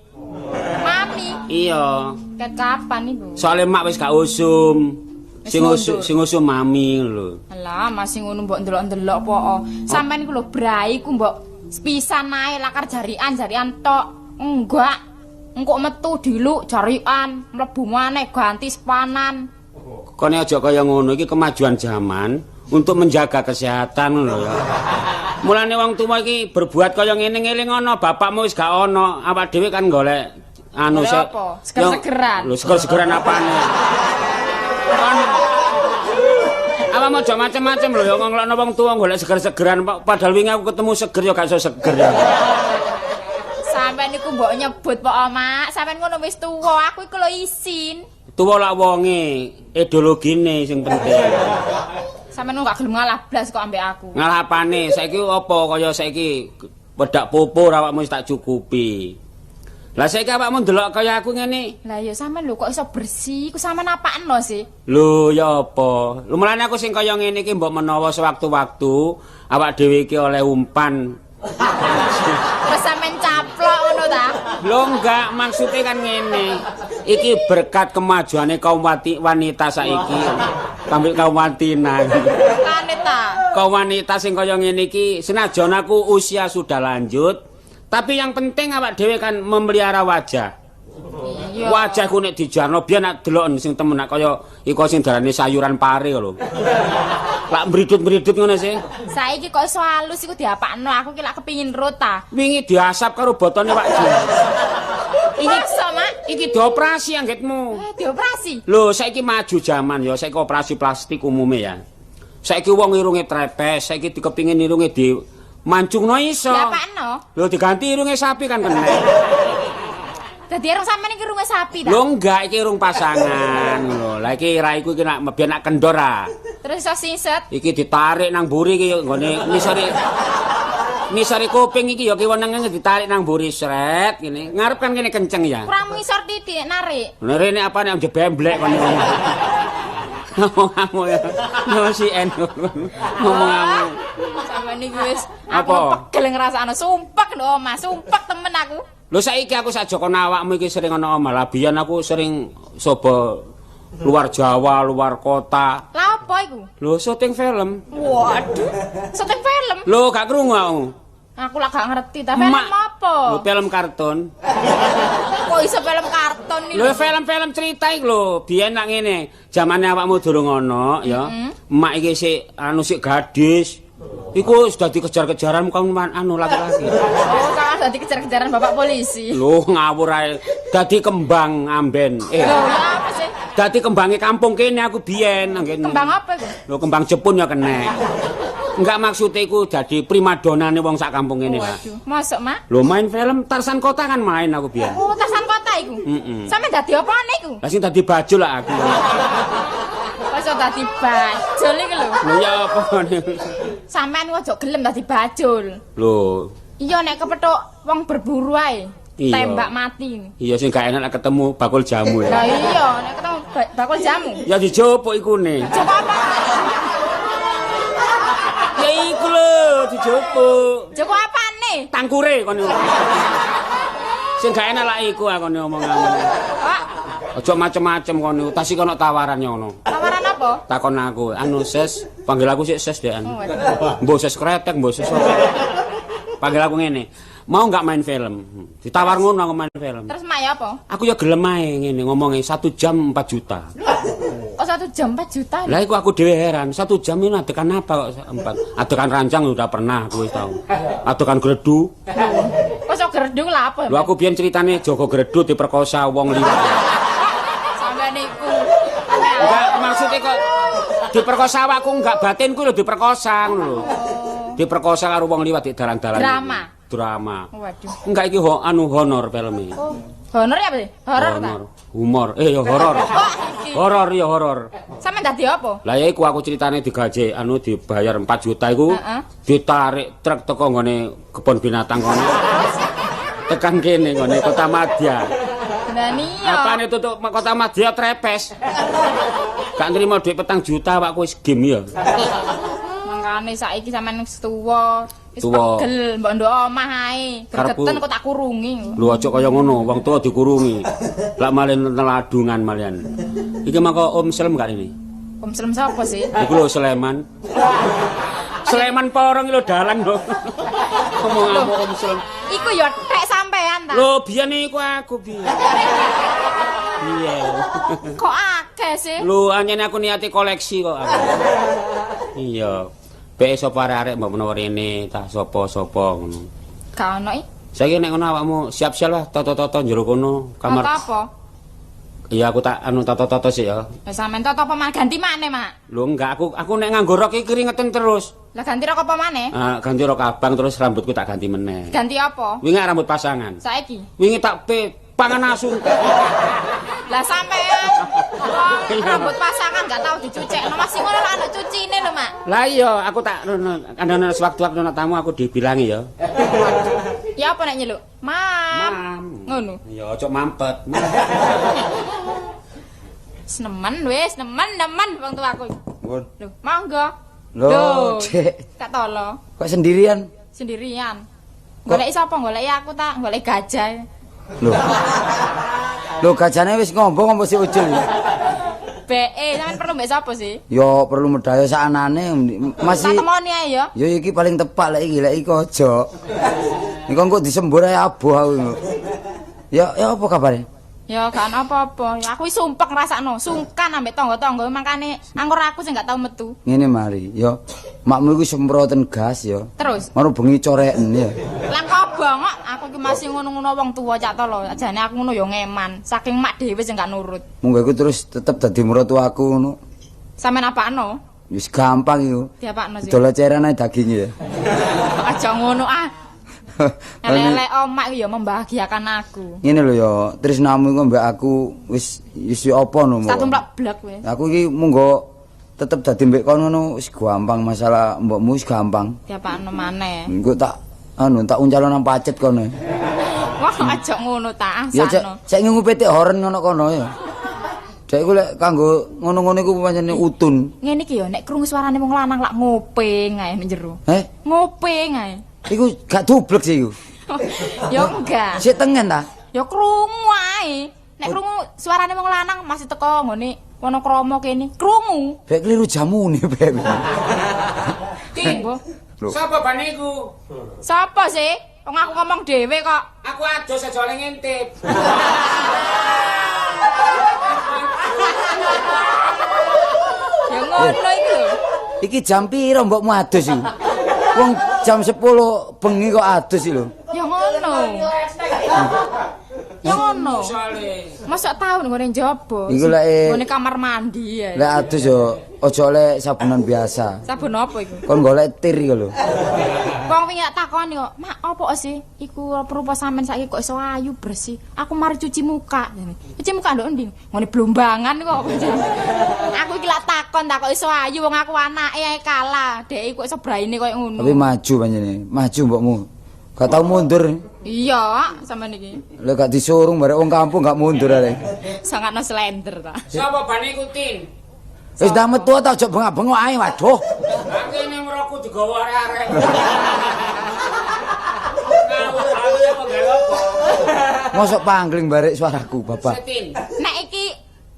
Mami, Iya. ket kapan iku? Soale mak wis gak usum. Wis mundur. Sing usum mami lho. Alah, masih ngono mbok ndelok-ndelok poko. Sampeyan iku lho brai ku mbok sepisan ae lakar jarian tok. Enggak. Engko metu diluk jarian, mlebu maneh ganti sepanan. Kone aja kaya ngono iki kemajuan zaman untuk menjaga kesehatan lho ya. Mulane wong tuwa iki berbuat kaya ngene ngeling ana bapakmu wis gak ana, awak dhewe kan golek anu Golek apa? Seger-segeran. Lho seger-segeran apane? Kan awak mau aja macem-macem lho ya nglokno wong tuwa golek seger-segeran padahal wingi aku ketemu seger ya gak iso seger ya. Sampeyan niku mbok nyebut poko, Mak. Sampeyan ngono wis tuwa, aku iku lho isin. Tuwa lak wonge, ideologine sing penting. Sampeyan gak gelem ngalah blas kok ambek aku. Ngalah apane? Saiki apa kaya saiki wedak pupur awakmu wis tak cukupi. Lah saiki awakmu ndelok kaya aku ngene. Lah ya sampean lho kok iso bersih, ku sampean apakno sih? Lho ya apa? Lho mulane aku sing kaya ngene iki mbok menawa sewaktu-waktu awak dhewe iki oleh umpan. Wes sampean caplok ngono ta? Lho enggak, maksudnya kan ngene. Iki berkat kemajuane kaum wanita saiki. Kaum wanita. Wanita. Kaum wanita sing kaya ngene iki senajan aku usia sudah lanjut, tapi yang penting awak dhewe kan memelihara wajah. Iya. Wajahku nek dijarno biyen nak delok sing temen nak kaya iku sing darane sayuran pare lho. Lak mbridut-mbridut ngono sih. Saiki kok iso halus iku diapakno, aku ki lak kepingin rota. Wingi diasap karo botone Pak Ji. Iki sama, Iki dioperasi anggitmu. dioperasi. Lho, saiki maju zaman ya, saiki operasi plastik umume ya. Saiki wong irunge trepes, saiki dikepingin irunge di mancungno iso. Diapakno? Lho diganti irunge sapi kan kena. Dadi irung sampean iki irunge sapi ta? Lho enggak iki irung pasangan lho. Lah iki raiku iki nak biyen nak kendor ah. Terus iso singset. Iki ditarik nang mburi iki nggone nisari kuping iki ya kiwenenge ditarik nang mburi sret ngene. Ngarep kan kene kenceng ya. Kurang ngisor titik narik. Nah, rene apa nek jebemblek kon ngomong. Ngomong ya. Yo si en. Ngomong. Sampeyan iki wis Apa? aku pegel ngrasakno sumpek lho Mas, sumpek temen aku. Lho saiki aku sajoko awakmu iki sering ana omah. Lah biyen aku sering sobo luar Jawa, luar kota. Lah apa iku? Lho syuting film. Waduh, syuting film. Lho gak krungu aku. Aku lah gak ngerti ta film apa? Lho film kartun. Kok iso film kartun iki? Lho film-film cerita iki lho. Biyen nak ngene, zamane awakmu durung ana ya. Emak iki sik sik gadis. Iku sudah dikejar-kejaran kan anu laki-laki. Oh, kan dadi kejar-kejaran bapak polisi. Lho ngawur ae. Dadi kembang amben. Lho, ya apa sih? Dadi kembange kampung kene aku biyen nggih. Kembang apa iku? Lho kembang Jepun ya kena. Enggak maksudnya iku dadi primadonane wong sak kampung kene, Pak. Waduh, mosok, Mak? Lho main film Tarsan Kota kan main aku biyen. Oh, Tarsan Kota iku. Sampe dadi apane iku? Lah sing dadi bajul lah aku. Kok iso dadi bajul iki lho. Lho ya apa ngene. Sampean ojo gelem dadi bajul. Lho, Iya nek kepethuk wong berburu ae. Iya. Tembak mati. iya sing gak enak nek ketemu bakul jamu Lah ya. iya nek ketemu bakul jamu. Ya dijopuk ikune. Coba apa? Ya iku lho dijopuk. Coba apane? Tangkure kon. Sing gak enak lah iku aku ngomong ngono. Pak, Aja macem-macem kono, tas iki ono tawaran ngono. tawaran apa? Takon aku, anu ses, panggil aku sik ses dean. Oh, waduh. Mbok ses kretek, mbok ses apa. Panggil aku ngene. Mau enggak main film? Ditawar ngono aku main film. Terus mak ya apa? Aku ya gelem ae ngene ngomongnya 1 jam 4 juta. Oh 1 jam 4 juta. Lah iku aku dhewe heran, 1 jam ini adegan apa kok 4? Adegan rancang udah pernah aku wis tau. Adegan gredu. Kok sok gerdung lah apa? Lho aku biyen ceritane Joko Gredu diperkosa wong liwat. Sampeyan niku. Enggak maksudnya kok diperkosa awakku enggak batinku lho diperkosa ngono lho. Diperkosa karo wong liwat di dalan-dalan. Drama. Waduh. Enggak iki honor filme. Oh, honor ya apa sih? Horor ta? Humor. Ya horor. iki. Horor ya horor. Sampeyan dadi apa? Lah ya iku aku ceritane digaji dibayar 4 juta iku. Ditarik truk teko nggone kebon binatang kono. Tekan kene nggone Kota Madya. Lah iya. Apane tutuk Kota Madya trepes. Gak nrimo dhuwit 4 juta awakku wis game ya. Mangkane saiki sampean wis tuwa, wis Tuwa. pegel mbok ndok omah ae. Gregeten Karepku- kok tak kurungi. Lho aja kaya ngono, wong tuwa dikurungi. Lak malih neladungan malian. Iki mangko Om Slem gak ini? Om Slem sapa sih? Iku lho Sleman. Sleman Porong lho dalan lho. Ngomong Om Slem. Iku ya tek sampean ta. Lho biyen iku aku biyen. Iya. Kok akeh sih? Lho anjene aku niati koleksi kok aku. Iya. Bek sapa arek-arek mbok menawa rene tak sapa-sapa ngono. Gak ono Saiki nek ngono awakmu siap-siap lah toto-toto njero kono kamar. apa? Iya aku tak toto-toto sih ya. Lah sampean toto apa maneh ganti maneh, Mak? Lho enggak aku nek nganggo rok iki keringetan terus. Lah ganti rok apa maneh? Ganti rok abang terus rambutku tak ganti meneh. Ganti apa? Wingi rambut pasangan. Saiki. Wingi tak pangan asu. Lah sampean wong rambut pasangan gak tau dicucekno masih ngono lho anak cucine lho, Mak. Lah iya aku tak ana sewaktu-waktu ana tamu aku dibilangi ya. Ya apa nek nyeluk? Mas. Ngono. Ya aja mampet. Nemen wis, nemen wong tuaku. Pun. Lho, monggo. Lho, Dik. Tak tolo. Kok sendirian? Sendirian. Goleki sapa? Goleki aku tak, goleki gajah. Lho. Lho gajane wis ngomong apa sih ujul? Sampeyan perlu mbek sapa sih? Ya perlu medaya sakanane Tak masih temoni ae ya. ya iki paling tepak lek iki aja. Iki kok disembur ae abuh aku. Ya apa kabare? Ya kan apa-apa. Ya, aku wis sumpek ngrasakno, sungkan ambek tangga-tangga makane anggur aku sing gak tau metu. Ngene mari, ya makmu iku semproten gas ya. Terus, Maro bengi coreken ya. lan kobong kok aku ki masih ngono-ngono wong tuwa cak tolo. Jane aku ngono ya ngeman, saking mak dhewe sing gak nurut. Monggo iku terus tetep dadi mertuaku ngono. Sampeyan apakno? Wis gampang iku. Diapakno sih? Dol ceren ae daging ya. Aja ngono ah. Elek omak ya membahagiakan aku. Ngene lho ya, tresnamu iku mbak aku wis apa no. Tak tumplak blek wis. Aku iki monggo tetep dadi mbek kono ngono wis gampang masalah mbokmu wis gampang. Diapakno maneh. Engko tak tak uncalon nang pacet kono. Wah aja ngono ta Ya asano. cek ngungu petik horen ngono kono ya. Cek iku lek kanggo ngono-ngono iku pancene utun. Ngene iki ya nek krungu suarane wong lanang lak ngopeng ae ning jero. Ngopeng ae. Iku gak dublek sih iku. Ya enggak. Sik tengen ta? Ya krungu ae. Nek krungu suarane wong lanang masih teko ngene kono kromo kene. Krungu. Bek kliru jamune bek. Ki, Mbah. Sapa baniku? Sapa sih? Wong aku ngomong dhewe kok. Aku adus aja oleh ngintip. Ya ngono iki lho. Iki jam piro mbokmu adus iki? Wong jam 10 bengi kok adus iki lho. Ya ngono. Ya ngono. Soale Mosok tau nggone njaba. Iku lek Nggone kamar mandi ya. lek adus yo aja oleh sabunan biasa. Sabun apa iku? Kon golek tir iki lho. Wong wingi tak takoni kok, "Mak, apa sih? Iku perupa sampean saiki kok iso ayu bersih. Aku mari cuci muka." Cuci muka ndok endi? Ngene blombangan kok. Aku iki lak takon tak kok iso ayu wong aku anake ae kalah. Dek kok iso braine koyo ngono. Tapi maju panjene, maju mbokmu. Gak tau mundur. Iya, sampean iki. Lek gak disurung barek wong kampung gak mundur arek. Sangatno slender ta. sapa baniku Tin? Wis dah metu ta aja bengak-bengok ae waduh. Kene merokku digawa arek-arek. Aku ya kok gawe apa? Mosok pangling barek suaraku, Bapak. Tin. Nek iki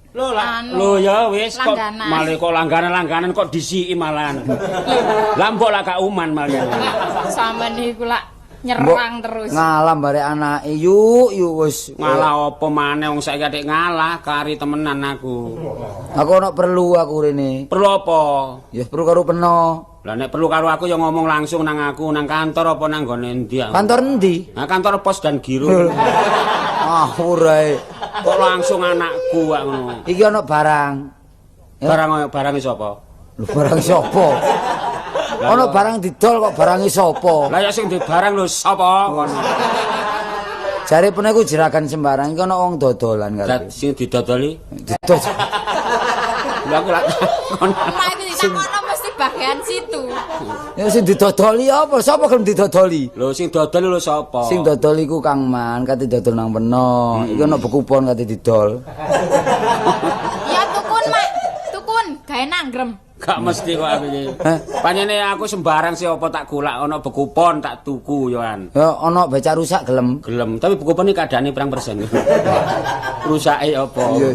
Lho Anu, lho ya wis kok langganan. malah kok langganan-langganan kok disiki malahan. Lah mbok lah gak uman malah. sampean iku lak nyerang terus. Ngalam barek anake yuk wis. Ngalah apa maneh wong saiki atik ngalah kari temenan aku. Aku ono perlu aku rene. Perlu apa? Ya perlu karo peno. Lah nek perlu karo aku ya ngomong langsung nang aku nang kantor apa nang gone endi aku. Kantor endi? Nah, kantor pos dan giro. Ah, ora. Kok langsung anakku kok ngono. Iki ono barang. Ya. Barang sapa? Lho barang sapa? Ono barang didol kok barange sapa? Lah ya sing di barang lho sapa kono. Jare pene iku jeragan sembarang iki ono wong dodolan Lah karo. sing didodoli. Didol. Lah aku lak kono. Mak iki ditakono mesti bagian situ. Ya sing didodoli apa? Sapa gelem didodoli? Lho sing dodol lho sapa? Sing dodol iku Kang Man, kate dodol nang peno. Iki ono bekupon kate didol. Ya tukun, Mak. Tukun, gawe nanggrem. Gak mesti kok aku iki. Panjene aku sembarang sih apa tak golak ana bekupon tak tuku yoan. Ya ono becak rusak gelem. Gelem, tapi bekupon iki kadane pirang persen. Rusake apa? Iya.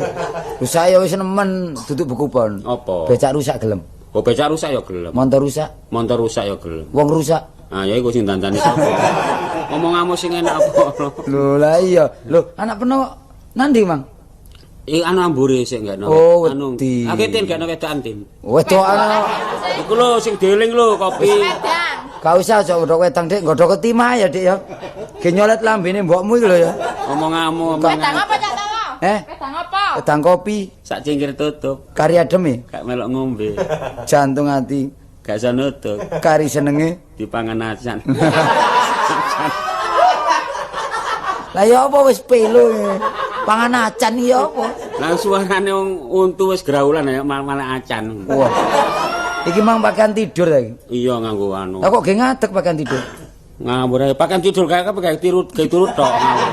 Rusak ya wis nemen duduk bekupon. Apa? Becak rusak gelem. Oh becak rusak ya gelem. Motor rusak, Motor rusak ya gelem. wong rusak. Ah ya iku sing dandani sapa. Ngomong sing enak apa. Lho lah iya. Lho anak peno nandi, Mang? Anu ambure sik enggak Oh, anu. wedi. Akeh tin gak wedokan tin. Wedokan Iku lho sing deling lho kopi. Wedang. gak usah aja godhok wedang Dik, godhok ketimah ya Dik ya. Ge nyolet lambene mbokmu iki lho ya. Ngomong Wedang apa, Cak Tolo? Eh? Wedang apa? Wedang kopi, sak cingkir tutup, kari adem e, gak melok ngombe. jantung ati, Gak iso nutup, kari senenge. dipangan acan. Lah ya apa wis pelo ya. Pangan acan iki ya apa? Lah suarane wong untu wis graulan ya malah acan. Wah. Iki mang pakaian tidur ta iki. Iya nganggo anu. Lah kok ge ngadeg pakaian tidur? Ngawur ae pakaian tidur kae gawe tiru tok ngawur.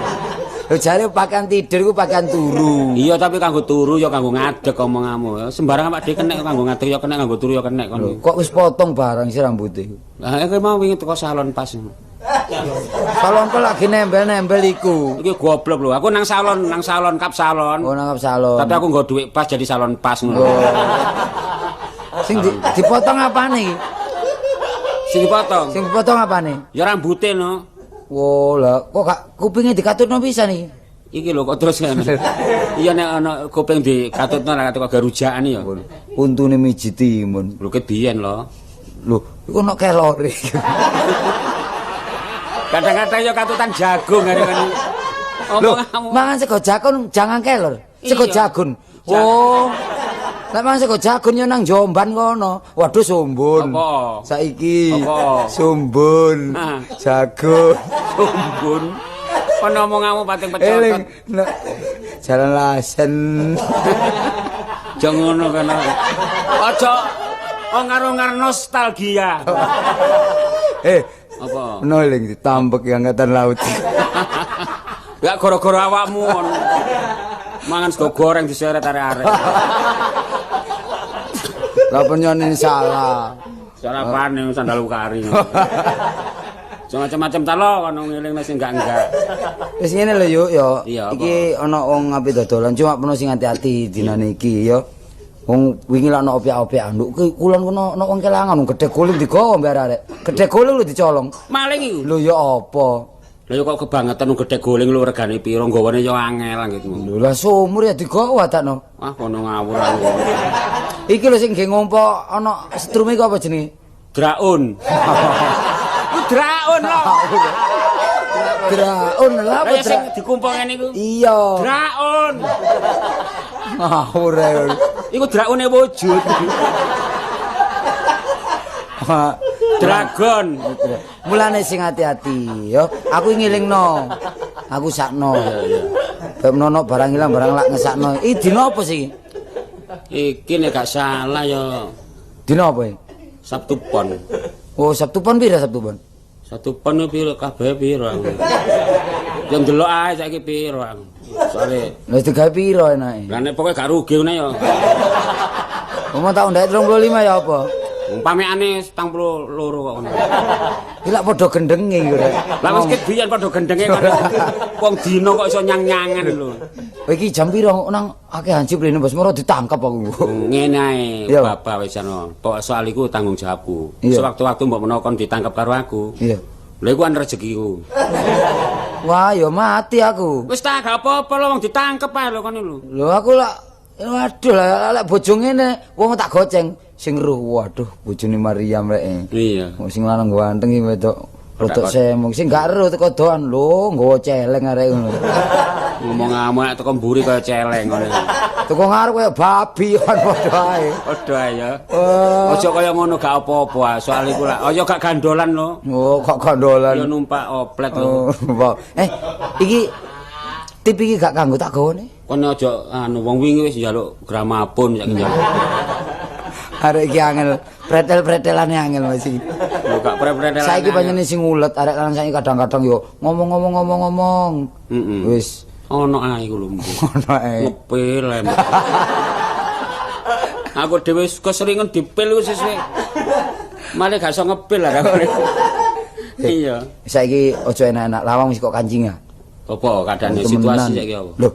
Lho jare pakaian tidur ku pakaian turu. Iya tapi kanggo turu ya kanggo ngadeg omonganmu. Sembarang awak dhewe kenek kanggo ngadeg ya kenek kanggo turu ya kenek kon. Kok wis potong barang sih rambutnya? Lah iki mau wingi teko salon pas. Salon kok lagi nembel-nembel iku. Iki goblok lho. Aku nang salon kap salon. Oh nangkap salon. Tapi aku nggo dhuwit pas jadi salon pas ngono. Oh. Sing dipotong apane iki? Sing dipotong. Sing dipotong apane? Ya rambute no. Oh lah, kok gak kupinge dikatutno pisan iki? Iki lho kok terus ngene. Iya nek ana kuping dikatutno lah kok garujaan ya. Untune miji timun. Lho ket biyen lho. Lho, iku ono kelore. Kadang-kadang ya katutan jagung ngene-ngene. Lho, Omonganmu. mangan sego jagon jangan kelor. Sego Iya. jagon. Oh. Lah mangan sego jagon yo nang Jombang kono. Waduh sombon. Apa? Saiki Apa? sombon. Nah. Jagon. Sumbun. Kon omonganmu pating Eling. pecotot. Jalan Lasen. Jangan ngono kana. Aja ngar nostalgia. Apa? Noling ditambek angkatan laut. Gak gara-gara awakmu. Mangan sego goreng diseret arek-arek. Lah penyonin salah. Salah pane sandal kari. Macam-macam ta lo kono ngeling sing enggak. Wis ngene lho yuk yo. Iya, apa? Iki ana wong ngapi dodolan cuma peno sing ati-ati dinane iki yo. Wong wingi lak ana opiak-opiak nduk kulon kono ana wong kelangan gedhe guling digawa mbek arek. Gedhe guling lho dicolong. Maling iku. Lho ya apa? Lha kok kebangetan gedhe guling lho regane piro nggawane ya angel gitu. Lho lah sumur ya digawa takno. Wah kono ngawur aku. Iki lho sing ngge ngompo ana setrume ku apa jenenge? Draun. Ku draun lho. Draun lah apa Lah sing dikumpul ngene iku. Iya. Draun. Ngawur ae. Iku draune wujud. Dragon. Mulane sing hati-hati yo. Aku ngilingno. Aku sakno. Bab nono barang ilang barang lak ngesakno. Iki dina apa sih? Iki nek gak salah ya Dina apa iki? Sabtu Pon. Oh, Sabtu Pon pira Sabtu Pon? Sabtu Pon piro kabeh piro aku. Ya ndelok ae saiki piro aku. Soale Wis digawe pira enake? lah nek pokoke gak rugi ngene ya. Wong tak ndek 35 ya apa? Umpamane 72 kok ngono. Iki lak padha gendenge iki rek. Lah wis ket biyen padha gendenge kok. Wong dina kok iso nyang-nyangan lho. Oh, iki jam pira nang akeh hansip rene Bos Moro ditangkap aku. Ngene ae Iya. bapak wis ana. Pokok soal iku tanggung jawabku. Iya. Sewaktu-waktu mbok menawa kon ditangkap karo aku. Iya. Lha iku kan rezekiku. Wah, ya mati aku. Wis tak gak apa-apa lho wong ditangkep ae lho kon lho. Lho aku lak waduh lah lek bojo ngene wong tak goceng sing ruh waduh bojone Mariam rek. Iya. Wong sing lanang ganteng iki wedok rodok Rodok- semong sing gak ero teko doan lho nggawa celeng arek ngono. Ngomong-ngomong nek teko mburi kaya celeng ngono. Teko ngarep kaya babi kan padha ae. Padha ae ya. Oh, Aja kaya ngono gak apa-apa soal iku lah. Aja gak gandolan lho. kok gandolan. Ya numpak oplet lho. Oh, wow. Iki tip iki gak kanggo tak gawane. Kon aja anu wong wingi wis njaluk gramapun saiki njaluk. Arek iki angel, pretel-pretelane angel Mas iki. Lho gak pre-pretelan. Saiki pancene sing ulet, arek lanang saiki kadang-kadang yo ngomong-ngomong. Heeh. Wis Ono ae iku lho. ngono ae. Ngepil ae. Aku dhewe keseringan dipil wis wis. Malah gak iso ngepil lah aku. Iya. Saiki aja enak-enak lawang wis kok kancing ya. Apa kadane situasi saiki apa? Lho,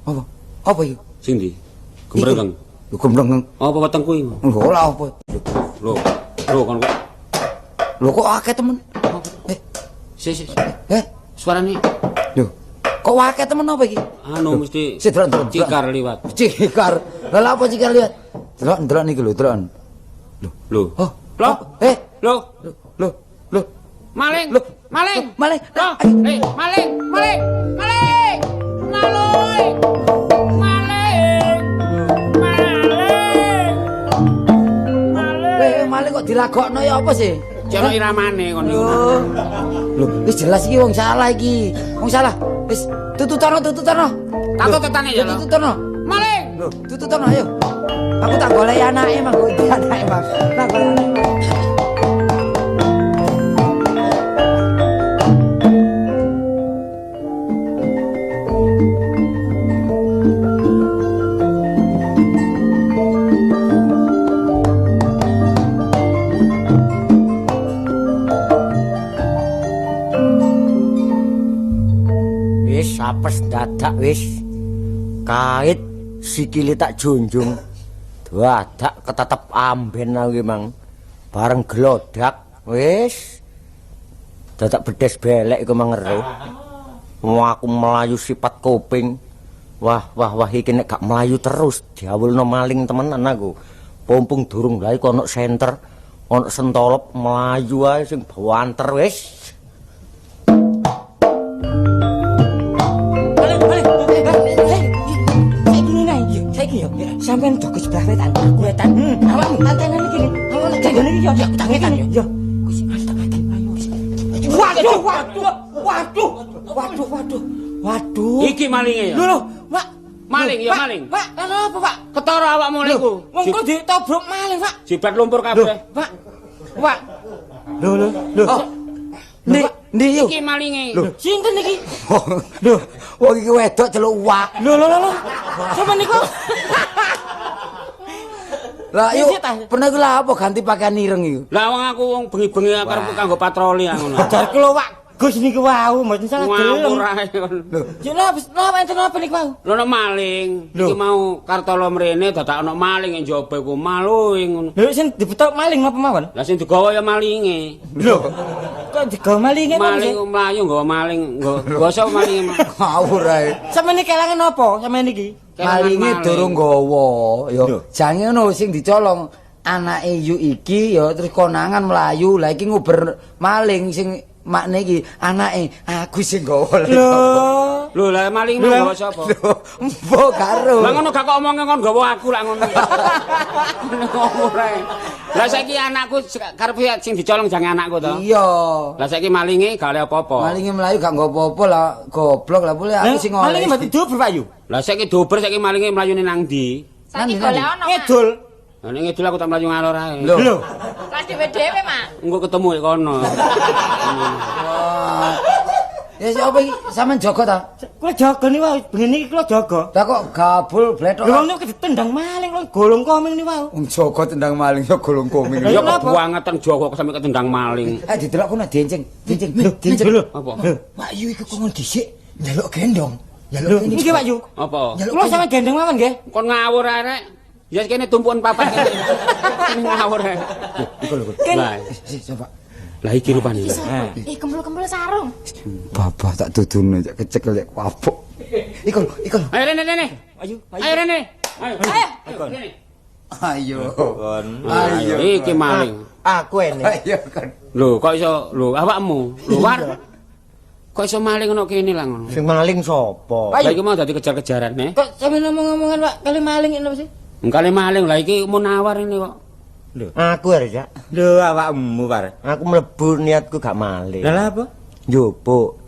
apa? Apa iki? Sing ndi? Gembreng. Lho gembreng. Apa wetengku iki? Lho ora apa. Lho. Lho kon kok. Lho kok akeh temen? Sik. Eh, Suarane lho. Kok akeh temen apa iki? anu mesti Sik delok. cikar liwat. Cikar. Lah apa cikar lihat? Delok niki lho, delok. Lho. Oh, Lho. Eh, Lho. lho. Maling. Loh. Maling. Maling. Loh. Maling. Maling. Maling. Maling. Maling kok dilagokno ya apa sih? Jono iramane ngono. Oh. Lho, wis jelas iki wong salah iki. Wong salah. Wis tututono. Tak tututane ya lho. Tututono. Maling. Lho, tututono ayo. Aku tak golek anake Mang, golek anake Mang. Tak golek. dadak wis. Kait sikile tak junjung. Dadak ketetep amben aku mang. Bareng glodak wis. Dadak bedes belek iku mang ngeruh. Wah aku melayu sifat kuping. Wah iki nek gak melayu terus diawulno maling temenan aku. Pompong durung lha iku ana senter, ana sentolop melayu ae sing bawanter wis. Sampeyan dogo sebelah wetan, wetan. Awakmu tantenan iki. Awakmu nek jane iki yo tangetan yo. Wis tangeki ayo. Waduh. Iki malinge ya. Lho, Pak. Maling ya maling. Pak, kenapa, Pak? Ketara awakmu niku. Wong kok ditobrok maling, Pak. Jibat lumpur kabeh. Pak. Pak. Lho. Ndi yo. Iki malinge. Sinten iki? Lho, wong iki wedok celuk wak. Lho. Sampe niku. Lah yo pernah ku lah apa ganti pakaian ireng iku. Lah wong aku wong bengi-bengi karep kanggo patroli ngono. Ajar kula, Pak. Gus niku wau, mboten salah Ngawur gelem. ae kon. Yo napa enten apa niku wau? Lho nek maling, iki mau Kartolo mrene dadak ana maling ing njaba iku maluh ngono. Lho sing dibetok maling napa mawon? Lah sing digawa ya malinge. Lho. Kok digawa malinge kok? Maling mlayu nggawa maling, nggawa sapa malinge. Ngawur ae. Sampeyan iki kelangan apa? Sampeyan iki? Malinge durung gawa. Yo jange ngono sing dicolong anake yu iki ya terus konangan mlayu. Lah iki nguber maling sing makne iki anake aku sing gawa. Lho lah maling mau nggawa sapa? Mbok karo. Lah ngono gak kok omonge kon nggawa aku lah ngono. Ngomong ae. Lah saiki anakku karepe sing dicolong jange anakku to. Iya. Lah saiki malinge gak oleh apa-apa. Malinge mlayu gak nggo apa-apa lah goblok lah boleh aku sing oleh. Malinge mati dobur, Pak Yu. Lah saiki dober saiki malinge mlayune nang ndi? Saiki golek ono. Mak. Ngedul. Lah ning ngidul aku tak mlayu ngalor ae. Lho. Lah dhewe-dhewe, Mak. Engko ketemu ya kono. Ya siapa iki sampean jaga ta? Kula jaga niku wau, bengi iki kula jaga. Lah kok gabul bletok. Lho wong niku ditendang maling kok golong koming niku wau. Wong jaga tendang maling ya golong koming. Ya kok bangetan Jawa kok sampe ketendang maling. Didelok kono denceng. Denceng. Apa? Pak Yu iku kok dhisik njaluk gendong. Njaluk ini. Iki Pak Yu. Apa? Kula sampe gendeng mawon nggih. Kon ngawur ae rek. Ya kene tumpukan papat kene. Ini ngawur ae. Iku lho. Lah, Coba. lah iki rupane. Kempul-kempul sarung. Bapak tak dudune cek kecekel cek kapok. Iku lho. Ayo rene. Ayo. Ayo rene. Ayo. Rene. Ayo. Ayo iki maling. Aku ene. Ayo kan. Lho kok iso lho awakmu? Lho war. Kok iso maling ono kene lah ngono. Sing maling sapa? Lah iki mau dadi kejar-kejaran Kok sampe ngomong-ngomongan Pak kali maling ini apa sih? Engkale maling lah iki mau nawar ini kok. Lho, aku arek ya. Lho awakmu Par. Aku mlebu niatku gak maling. Lah apa? Njupuk.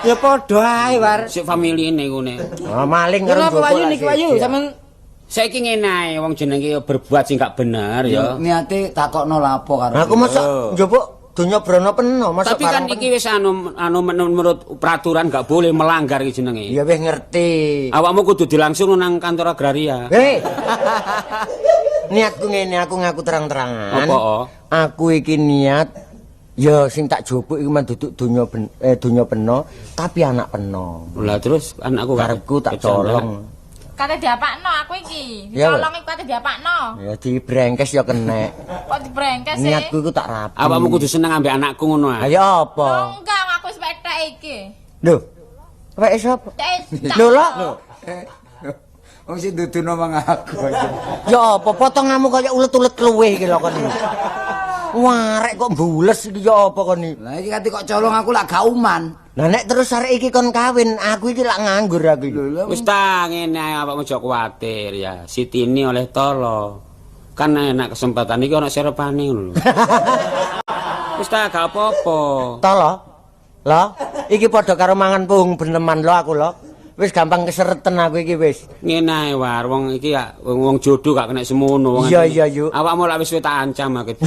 Ya padha ae Par. Sik family ini ngene. Ah, maling karo Kenapa Pak Yu lah niku Pak Yu sih. sampean Saiki ngene ae wong jenenge berbuat sing gak bener ya. Niate takokno lapo karo. Aku masa njupuk donya brana peno, masa Tapi kan iki wis anu menurut peraturan gak boleh melanggar iki jenenge. ya wis ngerti. Awakmu kudu dilangsung nang kantor agraria. Hei. Niatku ngene, aku ngaku terang-terangan. Apa? Oh? Aku iki niat ya sing tak jupuk iku men duduk donya peno, tapi anak peno. Lah terus anakku Karepku tak colong. Kate diapakno aku iki. Ya, Tolong iku kate diapakno. Ya dibrengkes ya kenek. Kok dibrengkes sih? Niatku iku tak rapi. Awakmu kudu seneng ambek anakku ngono ae. Ayo Oh, apa? enggak, aku wis petek iki. Lho. Wek sapa? Tek. Lho lho. Wong sing duduno mang aku. Ya apa potonganmu kaya ulet-ulet luweh iki lho kon. Warek kok bules iki ya apa kon iki? Lah iki kate kok colong aku lak gak uman. Lah nek terus arek iki kon kawin, aku iki lak nganggur aku iki. Wis ta ngene ae awakmu aja kuwatir ya. Sitini oleh tolo. Kan enak kesempatan iki ana serepane ngono lho. Wis ta gak apa-apa. Tolo. Lah, iki padha karo mangan puhung beneman lho aku lho. Wis gampang kesereten aku iki wis. Ngene ae war wong iki ya wong jodoh gak kena semono wong. Iya iya yuk. Awakmu lak wis tak ancam aku.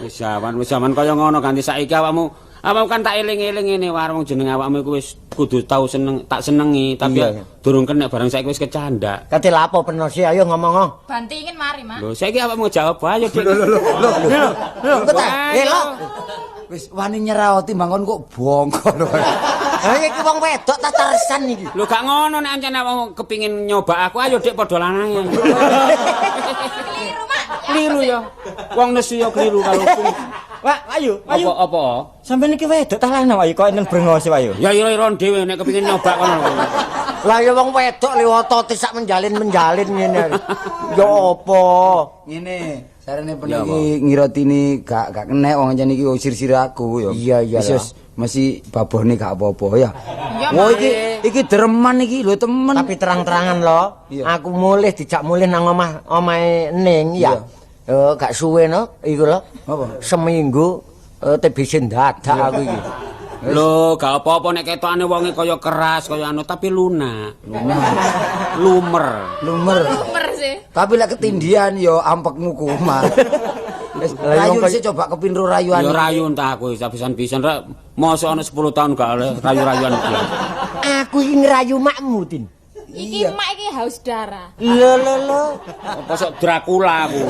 Wis zaman kaya ngono ganti saiki awakmu kan tak eling-eling ngene war wong jeneng awakmu iku wis kudu tau seneng tak senengi tapi Iya, iya. durung kena barang saiki wis kecandak. Kate lha apa peno sih ayo ngomong. Bantingin mari, Mak. Lho saiki awakmu jawab ayo Dik. Lho, kok ta? Lho. Wis wani nyerao timbang kon kok bongko lho. Ha iki wong wedok ta tersan iki. Lho gak ngono nek ancen wong kepingin nyoba aku ayo Dik padha lanange. Kliru ya. Wong nesu ya kliru kalau Wak, ayo, ayo. Apa? Sampeyan iki wedok ta lanang ayo kok enen brengos ayo. Ya ira-ira dhewe nek kepingin nyoba kono. Lah ya wong wedok liwat sak menjalin-menjalin ngene. Ya apa? Ngene, sarene penuh iki ngirotini gak kenek wong ancen iki usir-sir aku ya. Iya, Wis, wis, masih babone gak apa-apa ya. Iya, Oh Mak. iki dereman iki lho temen. Tapi terang-terangan lo, Iya. aku mulih dijak mulih nang omahe Ning ya. Gak suwe no, iku lo. Apa? Seminggu tebisin dadak aku iki. Lho, gak apa-apa nek ketokane wonge kaya keras kaya anu tapi lunak. Lumer. Lumer. Lumer sih. Tapi lek ketindian yo ampekmu kumat. Wis rayu sik coba kepinro rayuan. Ya rayu entah aku sabisan-bisan rek. Mosok ana 10 tahun gak oleh rayu-rayuan iki. Aku iki ngerayu makmu, Tin. Iki mak iki haus darah. Lho. Apa sok Dracula aku.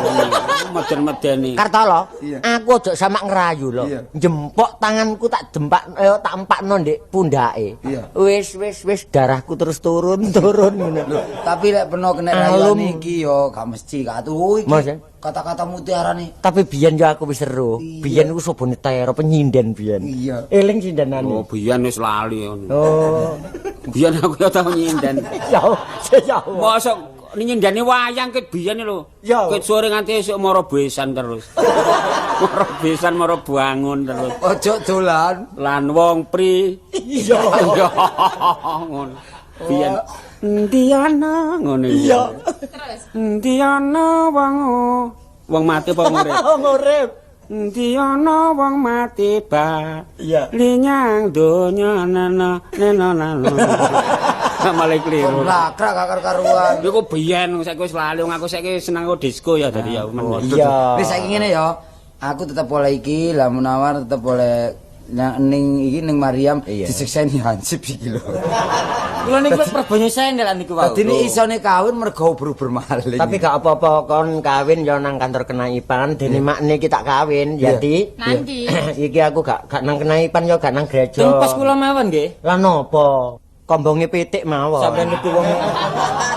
Meden-medeni. Kartolo, Iya. aku ojo sama ngerayu lo. Iya. Jempok tanganku tak empakno ndek pundake. Iya. Wis darahku terus turun ngono. Tapi lek peno kena Alum. rayuan iki yo gak mesti gak tuh iki. Mas, ya? Kata-kata mutiara nih. Tapi biyen yo aku wis seru. Biyen ku sobone tero penyinden biyen. Iya. Eling sindenane. Oh, biyen wis lali ngono. Oh. Biyen aku ya tau nyinden. Ya. Mosok nyindani wayang ket biyen lho. Ya. Ket sore nganti esuk mara besan terus. Mara besan mara bangun terus. Ojo dolan. Lan wong pri. Iya. Ngono. Biyen endi ana ngono iki. Iya. Terus. Endi ana wong mati apa urip? Ngurip. Endi ana wong mati ba. Iya. Linyang donya nana. Malah kliru. Lakrak gak karuan. Iku biyen saiki wis lali wong aku saiki seneng karo disco ya dadi ya men. Iya. Wis saiki ngene ya. Aku tetep oleh iki, lah Munawar tetep oleh ning iki ning Mariam disekseni hansip iki lho. Kula niku perbanyak sendelan niku wau. Dadi nek isone kawin mergo ubur-ubur maling. Tapi gak apa-apa kon kawin yo nang kantor kenaipan dene makne iki tak kawin jadi Nanti. iki aku gak nang kenaipan yo gak nang gereja. Teng pas kula mawon nggih. Lah nopo? Kombonge pitik mawon. Sampeyan niku wong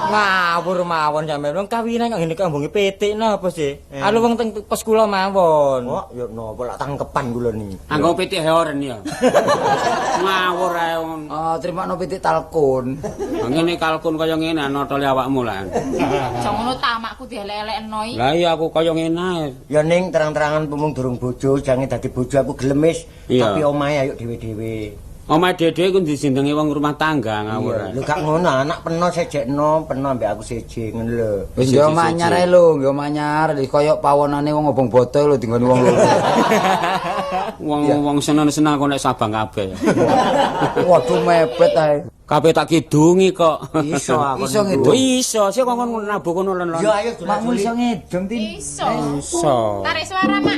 ngawur mawon sampeyan. Wong kawinan kok ngene kambunge pitik napa sih? Alu wong teng pos kula mawon. Kok yo nopo lak tangkepan kula niki. Anggo pitik heoren ya. Ngawur ae wong. Oh, terima no pitik talkun. Ngene kalkun kaya ngene notoli awakmu lan. Aja ngono ta makku dielek-elekno iki. Lah iya aku kaya ngene ae. Ya ning terang-terangan pemung durung bojo, jange dadi bojo aku gelemis. Iya. Tapi omahe ayo dhewe-dhewe. Omahe dhewe ku disindengi wong rumah tangga ngawur ae. Lho gak ngono, anak peno sejekno, peno ambek aku seje ngono lho. Wis yo manyar ae lho, yo manyar. Kaya pawonane wong obong boto lho dinggone wong loro. Wong seneng-seneng kok nek Sabang kabeh. Waduh mepet ae. Kabeh tak kidungi kok. Iso aku. Iso Oh ngidung. iso, sik kok nabuh kono lon. Yo ayo Makmu iso ngedong, Tin. Iso. Iso. Tarik suara, Mak.